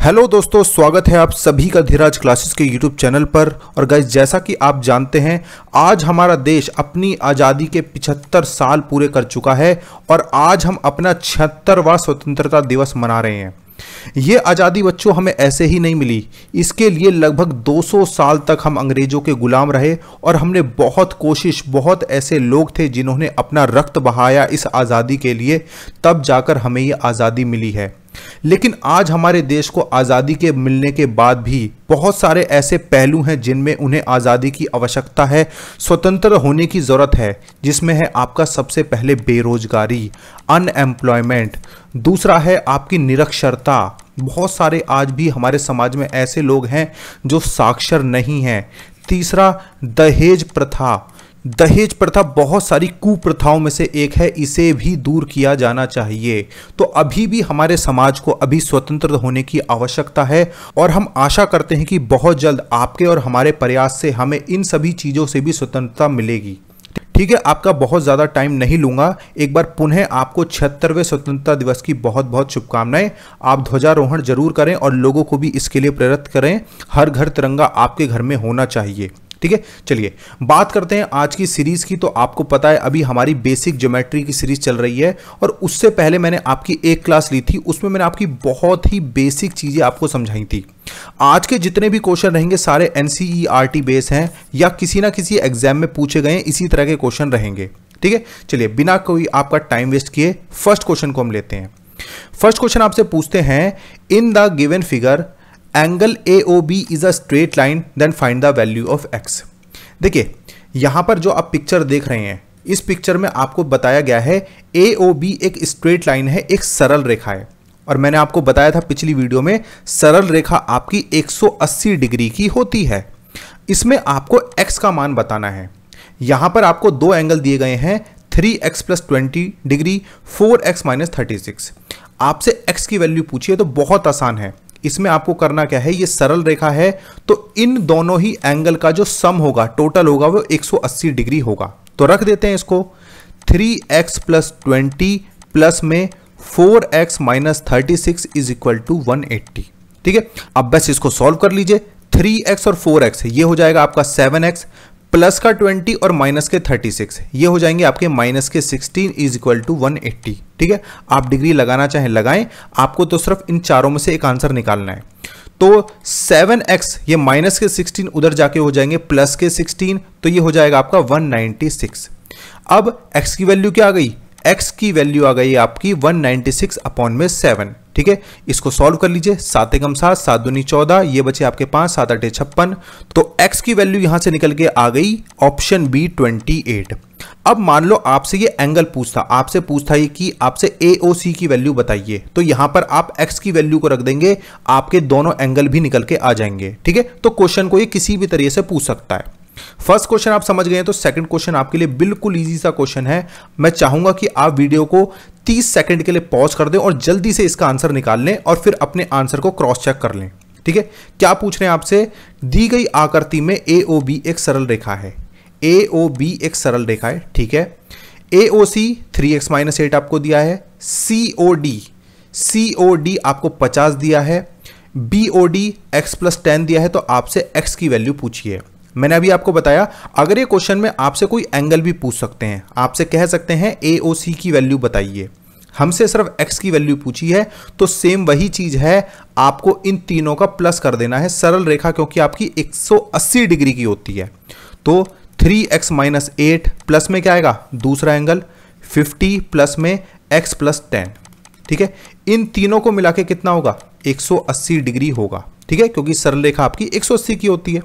Hello दोस्तों, स्वागत है आप सभी का धीराज क्लासेस के यूट्यूब चैनल पर। और गाइस, जैसा कि आप जानते हैं, आज हमारा देश अपनी आज़ादी के 75 साल पूरे कर चुका है और आज हम अपना 76वां स्वतंत्रता दिवस मना रहे हैं। ये आज़ादी बच्चों हमें ऐसे ही नहीं मिली, इसके लिए लगभग 200 साल तक हम अंग्रेजों के गुलाम रहे और हमने बहुत कोशिश, बहुत ऐसे लोग थे जिन्होंने अपना रक्त बहाया इस आज़ादी के लिए, तब जाकर हमें ये आज़ादी मिली है। लेकिन आज हमारे देश को आज़ादी के मिलने के बाद भी बहुत सारे ऐसे पहलू हैं जिनमें उन्हें आज़ादी की आवश्यकता है, स्वतंत्र होने की ज़रूरत है, जिसमें है आपका सबसे पहले बेरोजगारी, अनएम्प्लॉयमेंट। दूसरा है आपकी निरक्षरता। बहुत सारे आज भी हमारे समाज में ऐसे लोग हैं जो साक्षर नहीं हैं। तीसरा, दहेज प्रथा। दहेज प्रथा बहुत सारी कुप्रथाओं में से एक है, इसे भी दूर किया जाना चाहिए। तो अभी भी हमारे समाज को अभी स्वतंत्र होने की आवश्यकता है और हम आशा करते हैं कि बहुत जल्द आपके और हमारे प्रयास से हमें इन सभी चीज़ों से भी स्वतंत्रता मिलेगी। ठीक है, आपका बहुत ज़्यादा टाइम नहीं लूँगा। एक बार पुनः आपको 76वें स्वतंत्रता दिवस की बहुत बहुत शुभकामनाएं। आप ध्वजारोहण जरूर करें और लोगों को भी इसके लिए प्रेरित करें। हर घर तिरंगा आपके घर में होना चाहिए। ठीक है, चलिए बात करते हैं आज की सीरीज की। तो आपको पता है अभी हमारी बेसिक ज्योमेट्री की सीरीज चल रही है और उससे पहले मैंने आपकी एक क्लास ली थी, उसमें मैंने आपकी बहुत ही बेसिक चीज़ें आपको समझाई थी। आज के जितने भी क्वेश्चन रहेंगे सारे NCERT बेस हैं या किसी ना किसी एग्जाम में पूछे गए इसी तरह के क्वेश्चन रहेंगे। ठीक है, चलिए बिना कोई आपका टाइम वेस्ट किए फर्स्ट क्वेश्चन को हम लेते हैं। फर्स्ट क्वेश्चन आपसे पूछते हैं, in the given figure angle AOB is a straight line, then find the value of x। देखिए यहां पर जो आप पिक्चर देख रहे हैं, इस पिक्चर में आपको बताया गया है AOB एक स्ट्रेट लाइन है, एक सरल रेखा है। और मैंने आपको बताया था पिछली वीडियो में, सरल रेखा आपकी 180 डिग्री की होती है। इसमें आपको x का मान बताना है। यहां पर आपको दो एंगल दिए गए हैं, 3x + 20 डिग्री, 4x - 36। आपसे x की वैल्यू पूछिए तो बहुत आसान है। इसमें आपको करना क्या है, ये सरल रेखा है तो इन दोनों ही एंगल का जो सम होगा, टोटल होगा, वो 180 डिग्री होगा। तो रख देते हैं इसको, 3x + 20 प्लस में 4x - 36 = 180। ठीक है, अब बस इसको सॉल्व कर लीजिए। 3x और 4x ये हो जाएगा आपका 7x, प्लस का 20 और माइनस के 36 ये हो जाएंगे आपके माइनस के 16 = 180। ठीक है, आप डिग्री लगाना चाहें लगाएं, आपको तो सिर्फ इन चारों में से एक आंसर निकालना है। तो 7x ये माइनस के 16 उधर जाके हो जाएंगे प्लस के 16, तो ये हो जाएगा आपका 196। अब x की वैल्यू क्या आ गई, x की वैल्यू आ गई आपकी 196/7। ठीक है, इसको सॉल्व कर लीजिए। 7 × 7 7 दूनी 14, ये बचे आपके 5 7 8 56। तो x की वैल्यू यहां से निकल के आ गई ऑप्शन बी 28। अब मान लो आपसे ये एंगल पूछता, आपसे पूछता है कि आपसे AOC की वैल्यू बताइए, तो यहां पर आप x की वैल्यू को रख देंगे, आपके दोनों एंगल भी निकल के आ जाएंगे। ठीक है, तो क्वेश्चन को ये किसी भी तरीके से पूछ सकता है। फर्स्ट क्वेश्चन आप समझ गए हैं, तो सेकंड क्वेश्चन आपके लिए बिल्कुल इजी सा क्वेश्चन है। मैं चाहूंगा कि आप वीडियो को 30 सेकंड के लिए पॉज कर दें और जल्दी से इसका आंसर निकाल लें और फिर अपने आंसर को क्रॉस चेक कर लें। ठीक है, क्या पूछ रहे हैं आपसे, दी गई आकृति में AOB एक सरल रेखा है। AOB एक सरल रेखा है। ठीक है, AOC 3x - 8 आपको दिया है, COD आपको 50 दिया है, BOD x + 10 दिया है। तो आपसे x की वैल्यू पूछिए। मैंने अभी आपको बताया, अगर ये क्वेश्चन में आपसे कोई एंगल भी पूछ सकते हैं, आपसे कह सकते हैं AOC की वैल्यू बताइए, हमसे सिर्फ x की वैल्यू पूछी है, तो सेम वही चीज है, आपको इन तीनों का प्लस कर देना है। सरल रेखा क्योंकि आपकी 180 डिग्री की होती है, तो 3x - 8 प्लस में क्या आएगा, दूसरा एंगल 50 प्लस में x + 10। ठीक है, इन तीनों को मिला के कितना होगा, 180 डिग्री होगा। ठीक है, क्योंकि सरल रेखा आपकी 180 की होती है।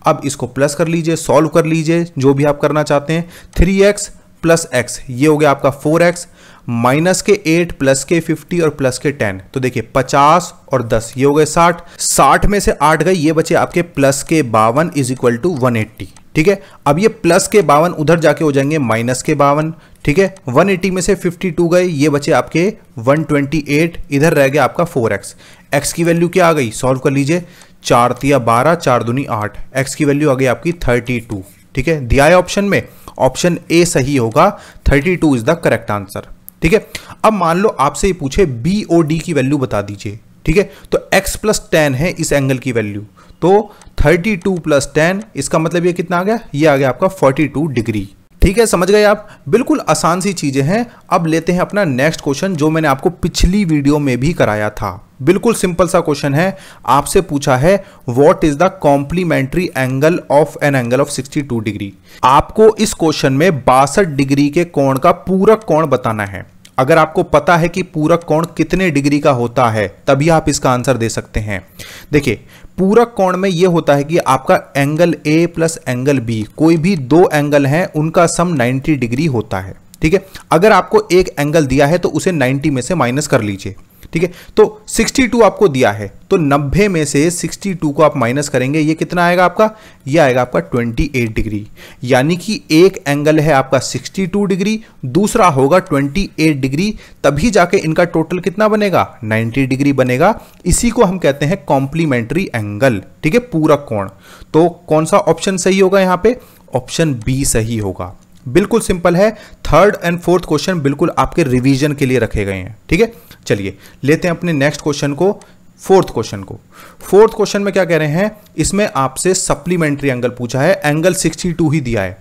अब इसको प्लस कर लीजिए, सॉल्व कर लीजिए, जो भी आप करना चाहते हैं। 3x + x ये हो गया आपका 4x, माइनस के 8 प्लस के 50 और प्लस के 10, तो देखिए 50 और 10 ये हो गए 60। 60 में से 8 गए, ये बचे आपके प्लस के 52 = 180। ठीक है, अब ये प्लस के 52 उधर जाके हो जाएंगे माइनस के 52। ठीक है, 180 में से 52 गए, ये बचे आपके 128, इधर रह गया आपका 4x। x की वैल्यू क्या आ गई, सॉल्व कर लीजिए, 4 × 12 4 दूनी 8, x की वैल्यू आ गई आपकी 32। ठीक है, दिया है ऑप्शन में, ऑप्शन ए सही होगा, 32 इज द करेक्ट आंसर। ठीक है, अब मान लो आपसे ये पूछे BOD की वैल्यू बता दीजिए। ठीक है। तो x प्लस 10 है इस एंगल की वैल्यू, तो 32 प्लस 10 इसका मतलब ये कितना आ गया, ये आ गया आपका 42 डिग्री। ठीक है, समझ गए आप। बिल्कुल आसान सी चीजें हैं। अब लेते हैं अपना नेक्स्ट क्वेश्चन जो मैंने आपको पिछली वीडियो में भी कराया था। बिल्कुल सिंपल सा क्वेश्चन है। आपसे पूछा है what is the complementary angle of an angle of 62 degree. आपको इस क्वेश्चन में 62 डिग्री के कोण का पूरक कोण बताना है। अगर आपको पता है कि पूरक कोण कितने डिग्री का होता है तभी आप इसका आंसर दे सकते हैं। देखिए, पूरक कोण में यह होता है कि आपका angle A plus angle B, कोई भी दो एंगल हैं उनका सम 90 डिग्री होता है। ठीक है, अगर आपको एक एंगल दिया है तो उसे 90 में से माइनस कर लीजिए। ठीक है, तो 62 आपको दिया है तो 90 में से 62 को आप माइनस करेंगे, ये कितना आएगा आपका, ये आएगा आपका 28 डिग्री। यानी कि एक एंगल है आपका 62 डिग्री, दूसरा होगा 28 डिग्री, तभी जाके इनका टोटल कितना बनेगा, 90 डिग्री बनेगा। इसी को हम कहते हैं कॉम्प्लीमेंट्री एंगल। ठीक है, पूरक कोण। तो कौन सा ऑप्शन सही होगा यहां पे, ऑप्शन बी सही होगा। बिल्कुल सिंपल है। थर्ड एंड फोर्थ क्वेश्चन बिल्कुल आपके रिवीजन के लिए रखे गए हैं। ठीक है, चलिए लेते हैं अपने नेक्स्ट क्वेश्चन को, फोर्थ क्वेश्चन को। फोर्थ क्वेश्चन में क्या कह रहे हैं, इसमें आपसे सप्लीमेंट्री एंगल पूछा है, एंगल 62 ही दिया है।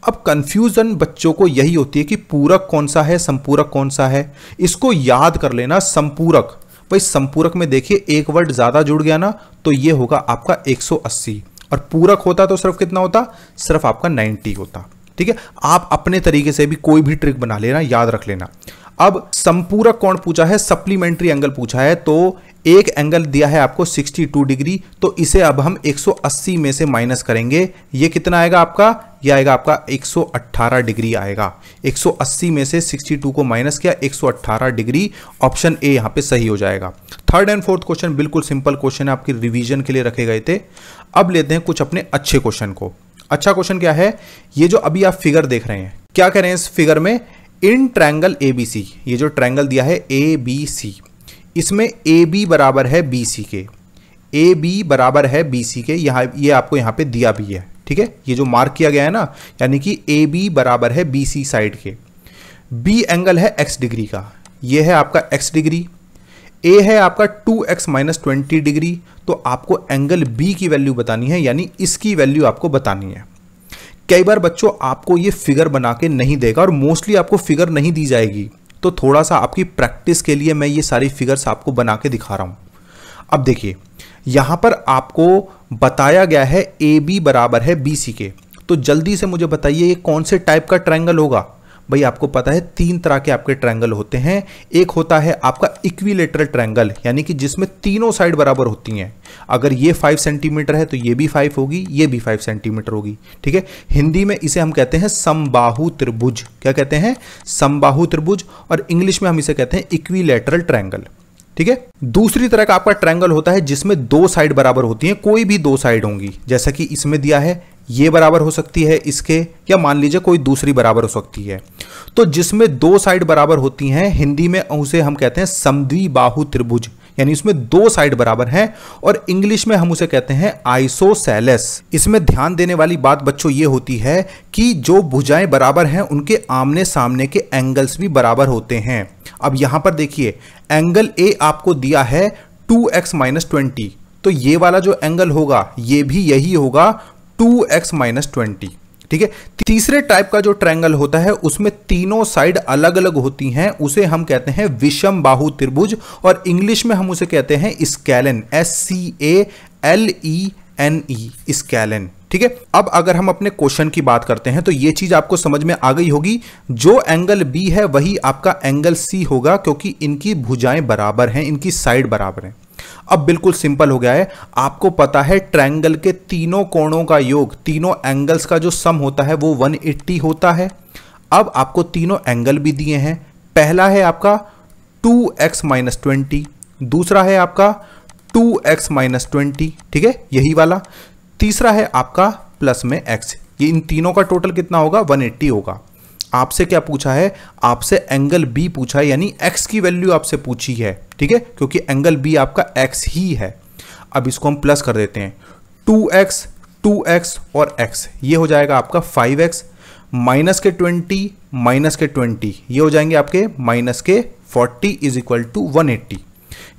अब कंफ्यूजन बच्चों को यही होती है कि पूरक कौन सा है, संपूरक कौन सा है। इसको याद कर लेना, संपूरक। भाई संपूरक में देखिए एक वर्ड ज्यादा जुड़ गया ना तो ये होगा आपका 180, और पूरक होता तो सिर्फ कितना होता, सिर्फ आपका 90 होता। ठीक है, आप अपने तरीके से भी कोई भी ट्रिक बना लेना, याद रख लेना। अब संपूरक कोण पूछा है, सप्लीमेंट्री एंगल पूछा है, तो एक एंगल दिया है आपको 62 डिग्री, तो इसे अब हम 180 में से माइनस करेंगे। ये कितना आएगा आपका, ये आएगा आपका 118 डिग्री आएगा। 180 में से 62 को माइनस किया, 118 डिग्री। ऑप्शन ए यहां पे सही हो जाएगा। थर्ड एंड फोर्थ क्वेश्चन बिल्कुल सिंपल क्वेश्चन है, आपकी रिवीजन के लिए रखे गए थे। अब लेते हैं कुछ अपने अच्छे क्वेश्चन को। अच्छा क्वेश्चन क्या है, ये जो अभी आप फिगर देख रहे हैं, क्या कह रहे हैं इस फिगर में, इन ट्रायंगल एबीसी, ये जो ट्रायंगल दिया है एबीसी, इसमें ए बी बराबर है बी सी के, ए बी बराबर है बी सी के, यहाँ ये आपको यहाँ पे दिया भी है। ठीक है, ये जो मार्क किया गया है ना, यानी कि ए बी बराबर है बी सी साइड के। बी एंगल है x डिग्री का, ये है आपका x डिग्री। ए है आपका 2x माइनस 20 डिग्री। तो आपको एंगल बी की वैल्यू बतानी है, यानी इसकी वैल्यू आपको बतानी है। कई बार बच्चों आपको ये फिगर बना के नहीं देगा, और मोस्टली आपको फिगर नहीं दी जाएगी, तो थोड़ा सा आपकी प्रैक्टिस के लिए मैं ये सारी फिगर्स आपको बना के दिखा रहा हूं। अब देखिए, यहां पर आपको बताया गया है ए बी बराबर है बी सी के, तो जल्दी से मुझे बताइए ये कौन से टाइप का ट्रायंगल होगा। भाई आपको पता है तीन तरह के आपके ट्रायंगल होते हैं। एक होता है आपका इक्विलेटरल ट्रायंगल, यानी कि जिसमें तीनों साइड बराबर होती हैं। अगर ये 5 सेंटीमीटर है तो ये भी 5 होगी, ये भी 5 सेंटीमीटर होगी। ठीक है, हिंदी में इसे हम कहते हैं समबाहु त्रिभुज। क्या कहते हैं, समबाहु त्रिभुज, और इंग्लिश में हम इसे कहते हैं इक्विलेटरल ट्रायंगल। ठीक है, दूसरी तरह का आपका ट्रायंगल होता है जिसमें दो साइड बराबर होती हैं, कोई भी दो साइड होंगी, जैसा कि इसमें दिया है, ये बराबर हो सकती है इसके, या मान लीजिए कोई दूसरी बराबर हो सकती है। तो जिसमें दो साइड बराबर होती हैं, हिंदी में उसे हम कहते हैं समद्विबाहु त्रिभुज, यानी इसमें दो साइड बराबर हैं, और इंग्लिश में हम उसे कहते हैं आइसोसेलेस। इसमें ध्यान देने वाली बात बच्चों ये होती है कि जो भुजाएं बराबर हैं उनके आमने सामने के एंगल्स भी बराबर होते हैं। अब यहां पर देखिए, एंगल ए आपको दिया है 2x माइनस 20, तो ये वाला जो एंगल होगा ये भी यही होगा 2x माइनस 20। ठीक है, तीसरे टाइप का जो ट्रायंगल होता है उसमें तीनों साइड अलग अलग होती हैं, उसे हम कहते हैं विषम बाहु त्रिभुज, और इंग्लिश में हम उसे कहते हैं स्केलन, SCALENE, स्केलन। ठीक है, अब अगर हम अपने क्वेश्चन की बात करते हैं तो ये चीज आपको समझ में आ गई होगी, जो एंगल बी है वही आपका एंगल सी होगा, क्योंकि इनकी भुजाएं बराबर हैं, इनकी साइड बराबर हैं। अब बिल्कुल सिंपल हो गया है, आपको पता है ट्रायंगल के तीनों कोणों का योग, तीनों एंगल्स का जो सम होता है वो 180 होता है। अब आपको तीनों एंगल भी दिए हैं, पहला है आपका 2x माइनस 20, दूसरा है आपका 2x माइनस 20, ठीक है यही वाला, तीसरा है आपका प्लस में x। ये इन तीनों का टोटल कितना होगा, 180 होगा। आपसे क्या पूछा है, आपसे एंगल बी पूछा है, यानी x की वैल्यू आपसे पूछी है। ठीक है, क्योंकि एंगल बी आपका x ही है। अब इसको हम प्लस कर देते हैं, 2x 2x और x, ये हो जाएगा आपका 5x, माइनस के 20 माइनस के 20, ये हो जाएंगे आपके माइनस के 40 इज इक्वल टू 180।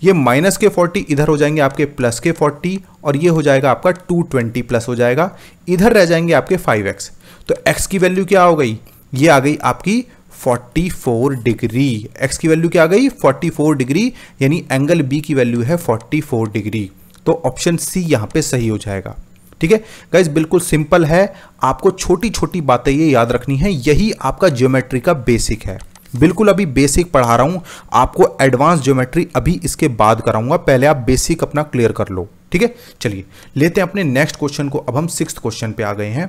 ये माइनस के 40 इधर हो जाएंगे आपके प्लस के 40 और ये हो जाएगा आपका 220 प्लस हो जाएगा, इधर रह जाएंगे आपके 5x। तो x की वैल्यू क्या हो गई, ये आ गई आपकी 44 डिग्री। x की वैल्यू क्या आ गई 44 डिग्री, यानी एंगल B की वैल्यू है 44 डिग्री। तो ऑप्शन सी यहां पे सही हो जाएगा। ठीक है गाइस, बिल्कुल सिंपल है, आपको छोटी छोटी बातें ये याद रखनी है, यही आपका ज्योमेट्री का बेसिक है। बिल्कुल अभी बेसिक पढ़ा रहा हूं, आपको एडवांस ज्योमेट्री अभी इसके बाद कराऊंगा, पहले आप बेसिक अपना क्लियर कर लो। ठीक है, चलिए लेते हैं अपने नेक्स्ट क्वेश्चन को। अब हम 6th क्वेश्चन पे आ गए हैं।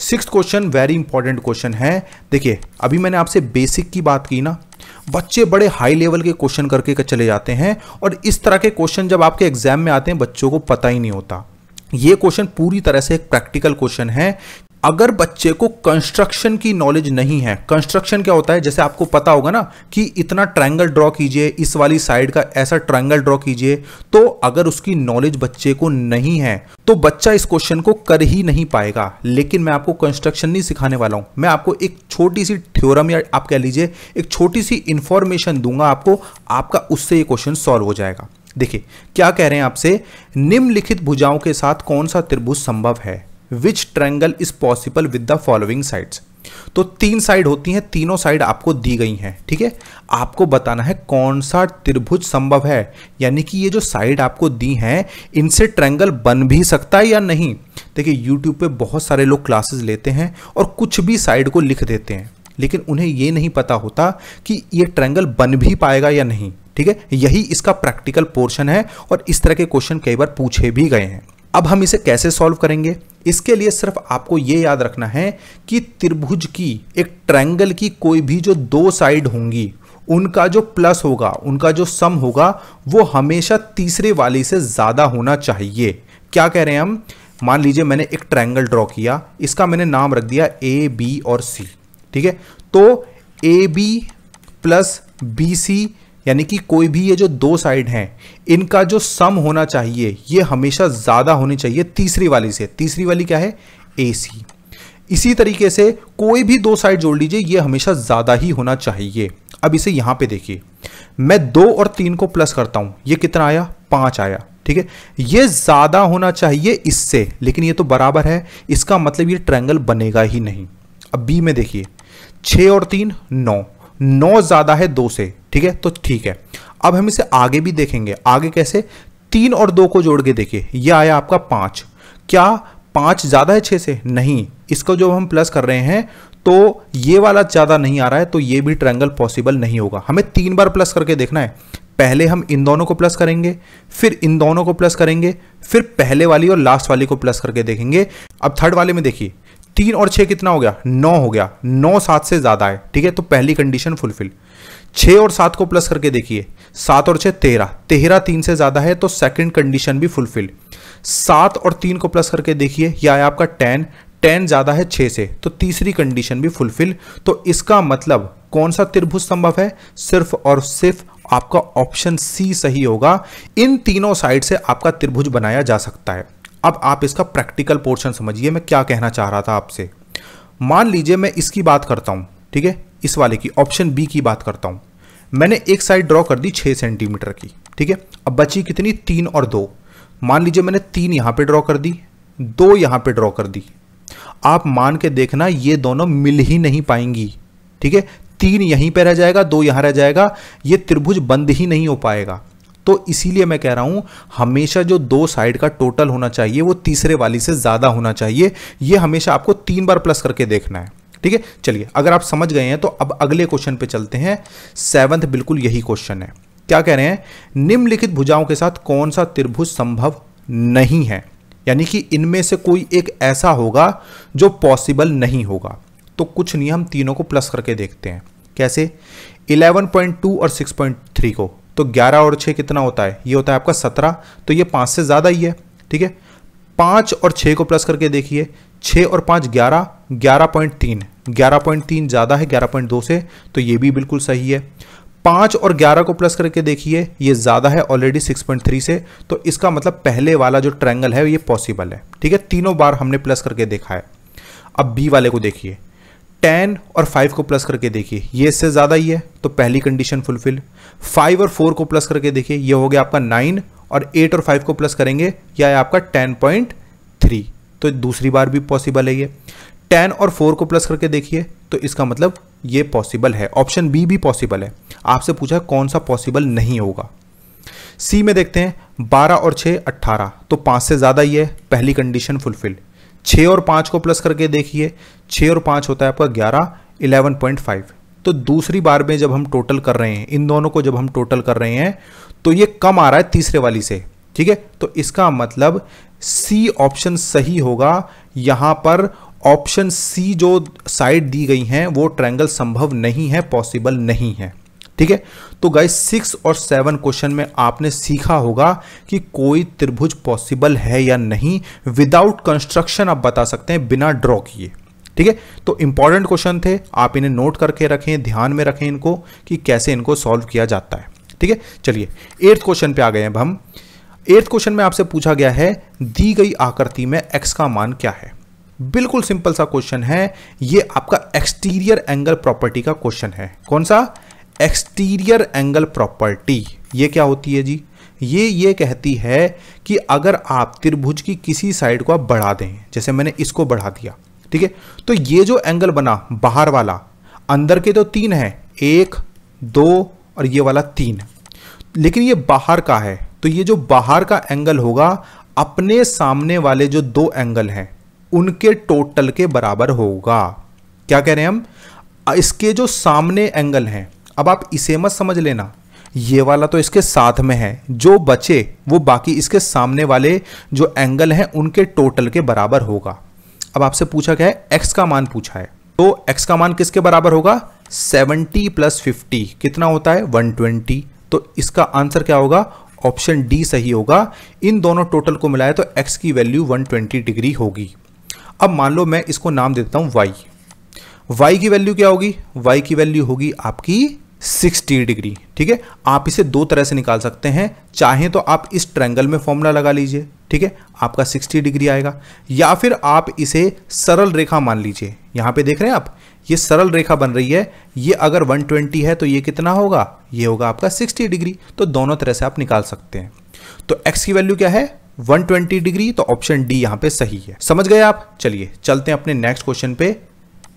6th question very important question है। देखिए अभी मैंने आपसे बेसिक की बात की ना, बच्चे बड़े हाई लेवल के क्वेश्चन करके चले जाते हैं और इस तरह के क्वेश्चन जब आपके एग्जाम में आते हैं बच्चों को पता ही नहीं होता। ये क्वेश्चन पूरी तरह से एक प्रैक्टिकल क्वेश्चन है। अगर बच्चे को कंस्ट्रक्शन की नॉलेज नहीं है, कंस्ट्रक्शन क्या होता है, जैसे आपको पता होगा ना कि इतना ट्रायंगल ड्रॉ कीजिए, इस वाली साइड का ऐसा ट्रायंगल ड्रॉ कीजिए, तो अगर उसकी नॉलेज बच्चे को नहीं है तो बच्चा इस क्वेश्चन को कर ही नहीं पाएगा। लेकिन मैं आपको कंस्ट्रक्शन नहीं सिखाने वाला हूं, मैं आपको एक छोटी सी थ्योरम या आप कह लीजिए एक छोटी सी इंफॉर्मेशन दूंगा आपको, आपका उससे ये क्वेश्चन सॉल्व हो जाएगा। देखिए क्या कह रहे हैं आपसे, निम्नलिखित भुजाओं के साथ कौन सा त्रिभुज संभव है, which triangle is possible with the following sides. तो 3 साइड होती हैं, तीनों साइड आपको दी गई हैं। ठीक है, आपको बताना है कौन सा त्रिभुज संभव है, यानी कि ये जो साइड आपको दी हैं इनसे ट्रायंगल बन भी सकता है या नहीं। देखिए यूट्यूब पे बहुत सारे लोग क्लासेस लेते हैं और कुछ भी साइड को लिख देते हैं, लेकिन उन्हें ये नहीं पता होता कि ये ट्रायंगल बन भी पाएगा या नहीं। ठीक है, यही इसका प्रैक्टिकल पोर्शन है और इस तरह के क्वेश्चन कई बार पूछे भी गए हैं। अब हम इसे कैसे सॉल्व करेंगे, इसके लिए सिर्फ आपको यह याद रखना है कि त्रिभुज की, एक ट्रायंगल की कोई भी जो 2 साइड होंगी उनका जो प्लस होगा, उनका जो सम होगा वो हमेशा तीसरे वाली से ज्यादा होना चाहिए। क्या कह रहे हैं हम, मान लीजिए मैंने एक ट्रायंगल ड्रॉ किया, इसका मैंने नाम रख दिया ए बी और सी। ठीक है, तो A B plus B C, यानी कि कोई भी ये जो 2 साइड हैं इनका जो सम होना चाहिए ये हमेशा ज्यादा होनी चाहिए तीसरी वाली से। तीसरी वाली क्या है, ए सी। इसी तरीके से कोई भी 2 साइड जोड़ लीजिए, ये हमेशा ज्यादा ही होना चाहिए। अब इसे यहां पे देखिए, मैं 2 और 3 को प्लस करता हूं, ये कितना आया, 5 आया। ठीक है, ये ज्यादा होना चाहिए इससे, लेकिन ये तो बराबर है, इसका मतलब ये ट्रायंगल बनेगा ही नहीं। अब बी में देखिए, 6 और 3 9, 9 ज्यादा है 2 से। ठीक है, तो ठीक है, अब हम इसे आगे भी देखेंगे। आगे कैसे, 3 और 2 को जोड़ के देखिए, यह आया आपका 5। क्या 5 ज्यादा है 6 से, नहीं। इसको जो हम प्लस कर रहे हैं तो ये वाला ज्यादा नहीं आ रहा है, तो ये भी ट्रायंगल पॉसिबल नहीं होगा। हमें 3 बार प्लस करके देखना है। पहले हम इन दोनों को प्लस करेंगे, फिर इन दोनों को प्लस करेंगे, फिर पहले वाली और लास्ट वाली को प्लस करके देखेंगे। अब थर्ड वाले में देखिए, 3 और 6 कितना हो गया, 9 हो गया। 9 7 से ज्यादा है। ठीक है, तो पहली कंडीशन फुलफिल। 6 और 7 को प्लस करके देखिए, 7 और 6 13, 13 3 से ज्यादा है, तो सेकंड कंडीशन भी फुलफिल। 7 और 3 को प्लस करके देखिए, यह आया आपका 10, 10 ज्यादा है 6 से, तो तीसरी कंडीशन भी फुलफिल। तो इसका मतलब कौन सा त्रिभुज संभव है, सिर्फ और सिर्फ आपका ऑप्शन सी सही होगा। इन तीनों साइड से आपका त्रिभुज बनाया जा सकता है। अब आप इसका प्रैक्टिकल पोर्शन समझिए, मैं क्या कहना चाह रहा था आपसे। मान लीजिए मैं इसकी बात करता हूं, ठीक है, इस वाले की, ऑप्शन बी की बात करता हूं। मैंने एक साइड ड्रॉ कर दी 6 सेंटीमीटर की। ठीक है, अब बची कितनी, 3 और 2। मान लीजिए मैंने 3 यहां पे ड्रॉ कर दी, 2 यहां पे ड्रॉ कर दी। आप मान के देखना ये दोनों मिल ही नहीं पाएंगी। ठीक है, 3 यहीं पे रह जाएगा, 2 यहां रह जाएगा, ये त्रिभुज बंद ही नहीं हो पाएगा। तो इसीलिए मैं कह रहा हूं हमेशा जो 2 साइड का टोटल होना चाहिए वो तीसरे वाली से ज्यादा होना चाहिए। ये हमेशा आपको 3 बार प्लस करके देखना है। ठीक है, चलिए अगर आप समझ गए हैं तो अब अगले क्वेश्चन पे चलते हैं। 7th बिल्कुल यही क्वेश्चन है। क्या कह रहे हैं, निम्नलिखित भुजाओं के साथ कौन सा त्रिभुज संभव नहीं है, यानी कि इनमें से कोई एक ऐसा होगा जो पॉसिबल नहीं होगा। तो कुछ नहीं, हम तीनों को प्लस करके देखते हैं। कैसे, 11.2 और 6.3 को, तो 11 और 6 कितना होता है, ये होता है आपका 17, तो ये 5 से ज्यादा ही है। ठीक है, 5 और 6 को प्लस करके देखिए, 6 और 5 11, 11.3, 11.3 ज्यादा है 11.2 से, तो ये भी बिल्कुल सही है। 5 और 11 को प्लस करके देखिए, ये ज्यादा है ऑलरेडी 6.3 से, तो इसका मतलब पहले वाला जो ट्रायंगल है ये पॉसिबल है। ठीक है, तीनों बार हमने प्लस करके देखा है। अब बी वाले को देखिए, 10 और 5 को प्लस करके देखिए, ये इससे ज़्यादा ही है तो पहली कंडीशन फुलफिल। 5 और 4 को प्लस करके देखिए, ये हो गया आपका 9 और 8 और 5 को प्लस करेंगे यह है आपका 10.3, तो दूसरी बार भी पॉसिबल है। ये 10 और 4 को प्लस करके देखिए तो इसका मतलब ये पॉसिबल है, ऑप्शन बी भी पॉसिबल है। आपसे पूछा कौन सा पॉसिबल नहीं होगा। सी में देखते हैं 12 और 6 18, तो 5 से ज़्यादा ही है, पहली कंडीशन फुलफिल। 6 और 5 को प्लस करके देखिए, 6 और 5 होता है आपका 11, 11.5, तो दूसरी बार में जब हम टोटल कर रहे हैं, इन दोनों को जब हम टोटल कर रहे हैं तो ये कम आ रहा है तीसरे वाली से, ठीक है। तो इसका मतलब सी ऑप्शन सही होगा। यहां पर ऑप्शन सी जो साइड दी गई हैं वो ट्रायंगल संभव नहीं है, पॉसिबल नहीं है, ठीक है। तो गाइस 6 और 7 क्वेश्चन में आपने सीखा होगा कि कोई त्रिभुज पॉसिबल है या नहीं, विदाउट कंस्ट्रक्शन आप बता सकते हैं, बिना ड्रॉ किए, ठीक है। तो इंपॉर्टेंट क्वेश्चन थे, आप इन्हें नोट करके रखें, ध्यान में रखें इनको कि कैसे इनको सॉल्व किया जाता है, ठीक है। चलिए 8th क्वेश्चन पे आ गए। अब हम 8th क्वेश्चन में आपसे पूछा गया है दी गई आकृति में x का मान क्या है। बिल्कुल सिंपल सा क्वेश्चन है, ये आपका एक्सटीरियर एंगल प्रॉपर्टी का क्वेश्चन है। कौन सा? Exterior angle property. ये क्या होती है जी? ये कहती है कि अगर आप त्रिभुज की किसी साइड को आप बढ़ा दें, जैसे मैंने इसको बढ़ा दिया, ठीक है, तो ये जो एंगल बना बाहर वाला, अंदर के तो 3 है, 1 2 और ये वाला 3, लेकिन ये बाहर का है, तो ये जो बाहर का एंगल होगा अपने सामने वाले जो 2 एंगल हैं उनके टोटल के बराबर होगा। क्या कह रहे हैं हम? इसके जो सामने एंगल हैं, अब आप इसे मत समझ लेना, ये वाला तो इसके साथ में है, जो बचे वो बाकी इसके सामने वाले जो एंगल हैं उनके टोटल के बराबर होगा। अब आपसे पूछा गया है x का मान पूछा है, तो x का मान किसके बराबर होगा? 70 + 50 कितना होता है? 120। तो इसका आंसर क्या होगा? ऑप्शन डी सही होगा। इन दोनों टोटल को मिलाया तो x की वैल्यू 120 डिग्री होगी। अब मान लो मैं इसको नाम देता हूं y की वैल्यू क्या होगी? y की वैल्यू होगी आपकी 60 डिग्री, ठीक है। आप इसे 2 तरह से निकाल सकते हैं, चाहें तो आप इस ट्रायंगल में फॉर्मूला लगा लीजिए, ठीक है, आपका 60 डिग्री आएगा, या फिर आप इसे सरल रेखा मान लीजिए। यहां पे देख रहे हैं आप, ये सरल रेखा बन रही है, ये अगर 120 है तो ये कितना होगा? ये होगा आपका 60 डिग्री। तो दोनों तरह से आप निकाल सकते हैं। तो x की वैल्यू क्या है? 120 डिग्री, तो ऑप्शन डी यहां पे सही है। समझ गए आप? चलिए चलते हैं अपने नेक्स्ट क्वेश्चन पे,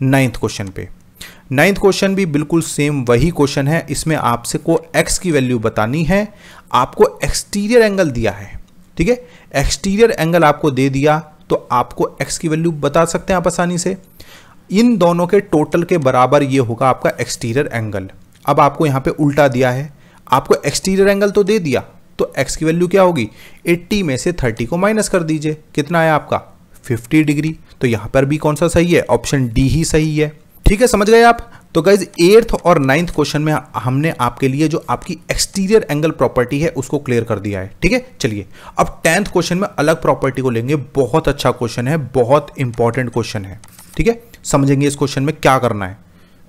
9th क्वेश्चन पे। 9th क्वेश्चन भी बिल्कुल सेम वही क्वेश्चन है, इसमें आपसे को x की वैल्यू बतानी है। आपको एक्सटीरियर एंगल दिया है, ठीक है, एक्सटीरियर एंगल आपको दे दिया तो आपको x की वैल्यू बता सकते हैं आप आसानी से। इन दोनों के टोटल के बराबर ये होगा आपका एक्सटीरियर एंगल। अब आपको यहां पे उल्टा दिया है, आपको एक्सटीरियर एंगल तो दे दिया, तो x की वैल्यू क्या होगी? 80 में से 30 को माइनस कर दीजिए, कितना है आपका? 50 डिग्री। तो यहां पर भी कौन सा सही है? ऑप्शन डी ही सही है, ठीक है। समझ गए आप? तो गाइज 8th और 9th क्वेश्चन में हमने आपके लिए जो आपकी एक्सटीरियर एंगल प्रॉपर्टी है उसको क्लियर कर दिया है, ठीक है। चलिए अब 10th क्वेश्चन में अलग प्रॉपर्टी को लेंगे। बहुत अच्छा क्वेश्चन है, बहुत इंपॉर्टेंट क्वेश्चन है, ठीक है। समझेंगे इस क्वेश्चन में क्या करना है।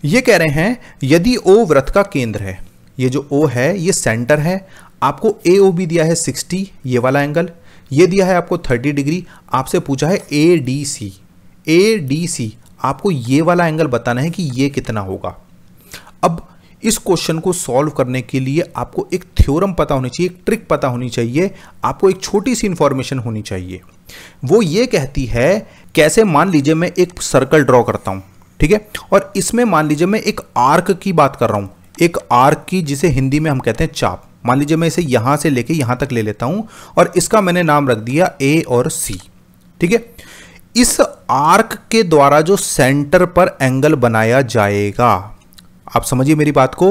ये कह रहे हैं यदि O वृत्त का केंद्र है, ये जो O है ये सेंटर है, आपको AOB दिया है 60, ये वाला एंगल, ये दिया है आपको 30 डिग्री, आपसे पूछा है ADC, आपको ये वाला एंगल बताना है कि ये कितना होगा। अब इस क्वेश्चन को सॉल्व करने के लिए आपको एक थ्योरम पता होनी चाहिए, एक ट्रिक पता होनी चाहिए, आपको एक छोटी सी इंफॉर्मेशन होनी चाहिए। वो ये कहती है, कैसे मान लीजिए मैं एक सर्कल ड्रॉ करता हूं, ठीक है, और इसमें मान लीजिए मैं एक आर्क की बात कर रहा हूं, एक आर्क की, जिसे हिंदी में हम कहते हैं चाप। मान लीजिए मैं इसे यहां से लेके यहां तक ले लेता हूं और इसका मैंने नाम रख दिया A और C, ठीक है। इस आर्क के द्वारा जो सेंटर पर एंगल बनाया जाएगा, आप समझिए मेरी बात को,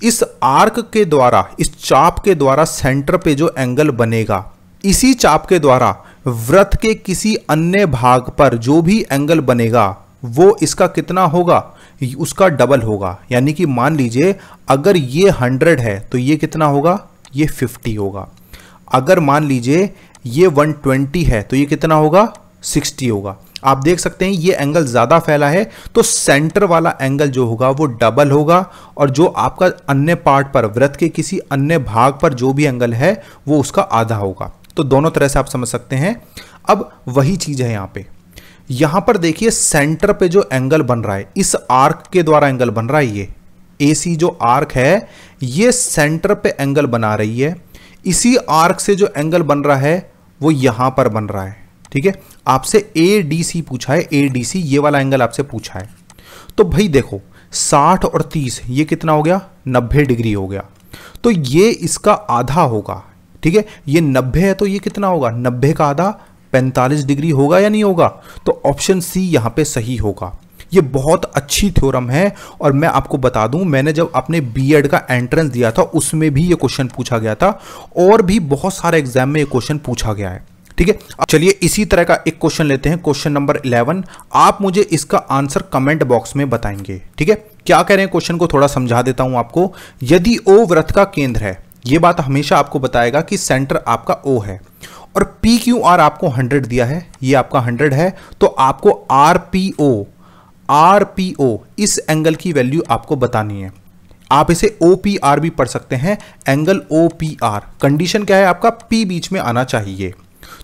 इस आर्क के द्वारा, इस चाप के द्वारा सेंटर पे जो एंगल बनेगा, इसी चाप के द्वारा वृत्त के किसी अन्य भाग पर जो भी एंगल बनेगा वो इसका कितना होगा? उसका डबल होगा। यानी कि मान लीजिए अगर ये 100 है तो ये कितना होगा? ये 50 होगा। अगर मान लीजिए ये 120 है तो ये कितना होगा? 60 होगा। आप देख सकते हैं ये एंगल ज्यादा फैला है तो सेंटर वाला एंगल जो होगा वो डबल होगा, और जो आपका अन्य पार्ट पर, वृत्त के किसी अन्य भाग पर जो भी एंगल है वो उसका आधा होगा। तो दोनों तरह से आप समझ सकते हैं। अब वही चीज है यहाँ पे, यहां पर देखिए सेंटर पे जो एंगल बन रहा है, इस आर्क के द्वारा एंगल बन रहा है, ये AC जो आर्क है ये सेंटर पे एंगल बना रही है। इसी आर्क से जो एंगल बन रहा है वो यहां पर बन रहा है। ठीक है, आपसे ADC पूछा है, ADC ये वाला एंगल आपसे पूछा है। तो भाई देखो 60 और 30 ये कितना हो गया, 90 डिग्री हो गया। तो ये इसका आधा होगा। ठीक है, ये 90 है तो ये कितना होगा, 90 का आधा 45 डिग्री होगा या नहीं होगा। तो ऑप्शन सी यहां पे सही होगा। ये बहुत अच्छी थ्योरम है और मैं आपको बता दूं, मैंने जब अपने B.Ed का एंट्रेंस दिया था उसमें भी ये क्वेश्चन पूछा गया था और भी बहुत सारे एग्जाम में ये क्वेश्चन पूछा गया है। ठीक है, चलिए इसी तरह का एक क्वेश्चन लेते हैं, क्वेश्चन नंबर 11। आप मुझे इसका आंसर कमेंट बॉक्स में बताएंगे। ठीक है, क्या कह रहे हैं क्वेश्चन को थोड़ा समझा देता हूं आपको। यदि O वृत्त का केंद्र है, ये बात हमेशा आपको बताएगा कि सेंटर आपका O है और PQR आपको 100 दिया है, ये आपका 100 है, तो आपको RPO इस एंगल की वैल्यू आपको बतानी है। आप इसे OPR भी पढ़ सकते हैं, एंगल OPR। कंडीशन क्या है, आपका P बीच में आना चाहिए।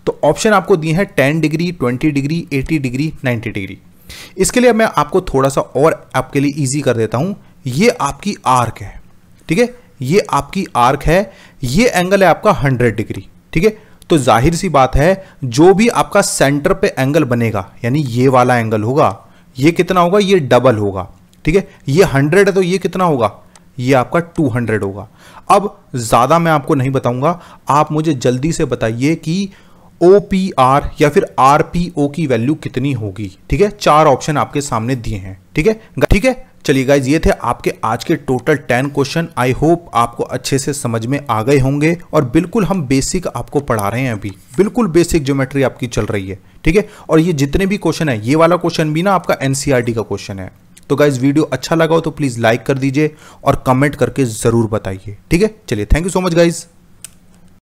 तो ऑप्शन आपको दिए हैं 10 डिग्री, 20 डिग्री, 80 डिग्री, 90 डिग्री। इसके लिए मैं आपको थोड़ा सा और आपके लिए इजी कर देता हूं। ये आपकी आर्क है। ठीक है, ये आपकी आर्क है, ये एंगल है आपका 100 डिग्री। ठीक है, तो जाहिर सी बात है जो भी आपका सेंटर पे एंगल बनेगा, यानी ये वाला एंगल होगा, ये कितना होगा, ये डबल होगा। ठीक है, ये 100 है तो ये कितना होगा, ये आपका 200 होगा। अब ज्यादा मैं आपको नहीं बताऊंगा, आप मुझे जल्दी से बताइए कि OPR या फिर RPO की वैल्यू कितनी होगी। ठीक है, 4 ऑप्शन आपके सामने दिए हैं। ठीक है, चलिए गाइज ये थे आपके आज के टोटल 10 क्वेश्चन। आई होप आपको अच्छे से समझ में आ गए होंगे और बिल्कुल हम बेसिक आपको पढ़ा रहे हैं, अभी बिल्कुल बेसिक ज्योमेट्री आपकी चल रही है। ठीक है, और ये जितने भी क्वेश्चन है, ये वाला क्वेश्चन भी ना आपका NCERT का क्वेश्चन है। तो गाइज वीडियो अच्छा लगा हो तो प्लीज लाइक कर दीजिए और कमेंट करके जरूर बताइए। ठीक है, चलिए thank you so much guys.